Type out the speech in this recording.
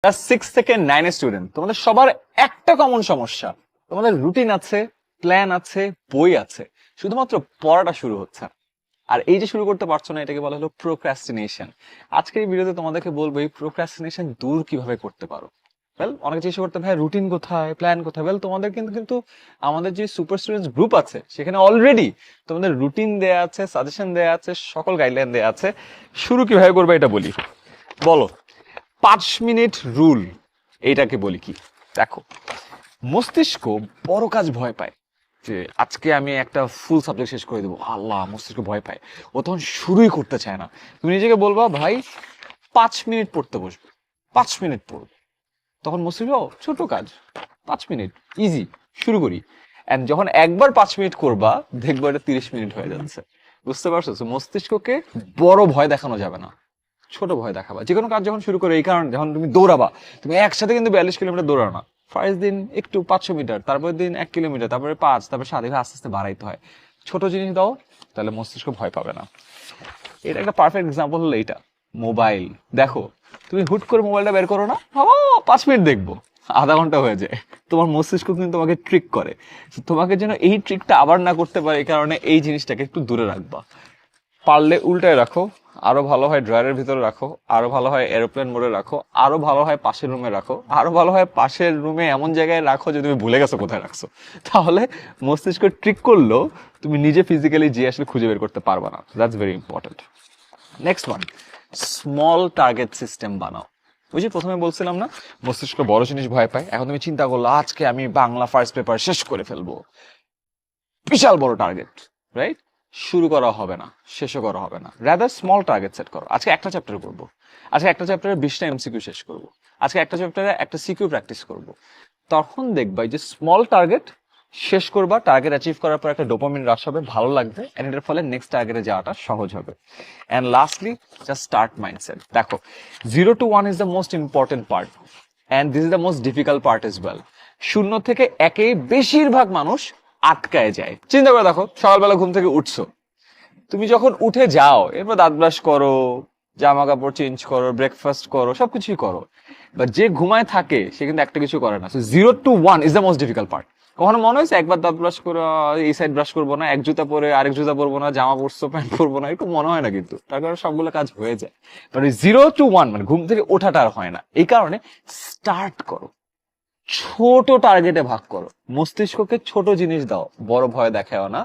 Class 6 থেকে 9 এর student, তোমাদের সবার একটা কমন সমস্যা, তোমাদের রুটিন আছে, প্ল্যান আছে, বই আছে, শুধুমাত্র পড়াটা শুরু হচ্ছে না। আর এই যে শুরু করতে পারছো না, এটাকে বলা হলো প্রোক্রাস্টিনেশন। আজকের এই ভিডিওতে তোমাদেরকে বলবো এই প্রোক্রাস্টিনেশন দূর কিভাবে করতে পারো। ওয়েল, অনেকে চেষ্টা করতে ভাই রুটিন কোথায়, প্ল্যান কোথায়। ওয়েল, তোমাদের কিন্তু কিন্তু আমাদের যে সুপার স্টুডেন্টস গ্রুপ আছে সেখানে অলরেডি তোমাদের রুটিন দেয়া আছে, সাজেশন দেয়া আছে, সকল গাইডলাইন দেয়া আছে। শুরু কিভাবে করবে এটা বলি। বলো, 5 মিনিট রুল, এইটাকে বলি কি? দেখো, মস্তিষ্ক বড় কাজ ভয় পায়। যে আজকে আমি একটা ফুল সাবজেক্ট শেষ করে দেবো, আল্লাহ, মস্তিষ্ক ভয় পায়। ও তখন শুরুই করতে চায় না। তুমি নিজেকে বলবা ভাই 5 মিনিট পড়তে বসবে, 5 মিনিট পড়বে। তখন মস্তিষ্ক, ছোট কাজ, 5 মিনিট, ইজি, শুরু করি। এন্ড যখন একবার 5 মিনিট করবা, দেখবো এটা 30 মিনিট হয়ে যাচ্ছে। বুঝতে পারছো? So, মস্তিষ্ককে বড় ভয় দেখানো যাবে না, ছোট ভয় দেখাবা। যে কোনো কাজ যখন শুরু করো, এই কারণে যখন তুমি দৌড়াবা, তুমি একসাথে কিন্তু 42 কিলোমিটার দৌড়াও না। ফার্স্ট দিন একটু 500 মিটার, তারপরের দিন 1 কিলোমিটার, তারপরে 5, তারপরে 7, এভাবে আস্তে আস্তে বাড়াইতে হয়। ছোট জিনিস দাও, তাহলে মস্তিষ্ক ভয় পাবে না। এটা একটা পারফেক্ট এক্সাম্পল হলো এইটা। মোবাইল দেখো, তুমি হুট করে মোবাইলটা বের করো না, ভাবো 5 মিনিট দেখবো, আধা ঘন্টা হয়ে যায়। তোমার মস্তিষ্ক কিন্তু তোমাকে ট্রিক করে। So, তোমাকে যেন এই ট্রিকটা আবার না করতে পারে, এই কারণে এই জিনিসটাকে একটু দূরে রাখবা। পারলে উল্টায় রাখো, আরো ভালো হয় ড্রয়ারের ভিতরে রাখো, আরো ভালো হয় এরোপ্লেন মোডে রাখো, আরো ভালো হয় পাশের রুমে রাখো, আরো ভালো হয় পাশের রুমে এমন জায়গায় রাখো যে তুমি ভুলে গেছো কোথায় রাখছো। তাহলে মস্তিষ্ক ট্রিক করলেও তুমি নিজে ফিজিক্যালি যে আসলে খুঁজে বের করতে পারবা না। That's very important. Next one, small target system বানাও। ওই যে প্রথমে বলছিলাম না, মস্তিষ্ক বড় জিনিস ভয় পায়। এখন তুমি চিন্তা করলো আজকে আমি বাংলা ফার্স্ট পেপার শেষ করে ফেলবো, বিশাল বড় টার্গেট, রাইট? শুরু করা হবে না, শেষও করা হবে না। রাদার স্মল টার্গেট সেট করো। আজকে একটা চ্যাপ্টার করবো, আজকে একটা চ্যাপ্টারে 20টা এমসিকিউ শেষ করবো, আজকে একটা চ্যাপ্টারে একটা সিকিউ প্র্যাকটিস করব। তখন দেখবা যে স্মল টার্গেট শেষ করবা, টার্গেট অ্যাচিভ করার পর একটা ডোপামিন রাশ হবে, ভালো লাগবে, এন্ড এটার ফলে নেক্সট টার্গেটে যাওয়াটা সহজ হবে। And lastly, just start mindset. দেখো, 0 to 1 is the most important part, and this is the most difficult part as well. 0 থেকে 1-এ বেশিরভাগ মানুষ আটকায় যায়। চিন্তা করে দেখো, সকালবেলা ঘুম থেকে উঠছো, তুমি যখন উঠে যাও, এরপর দাঁত ব্রাশ করো, জামা কাপড় চেঞ্জ করো, ব্রেকফাস্ট করো, সবকিছুই করো, বাট যে ঘুমায় থাকে সে কিন্তু একটা কিছু করে না। 0 to 1 is the most difficult part. কখনো মনে হয়েছে একবার দাঁত ব্রাশ করে এই সাইড ব্রাশ করবো না, এক জুতা পরে আরেক জুতা পরবো না, জামা পরছো প্যান্ট পরবো না, একটু মনে হয় না, কিন্তু তার কারণে সবগুলো কাজ হয়ে যায়। বাট 0 to 1 মানে ঘুম থেকে ওঠাটা আর হয় না। এই কারণে স্টার্ট করো, ছোট টার্গেটে ভাগ করো, মস্তিষ্ককে ছোট জিনিস দাও, বড় ভয় দেখাও না।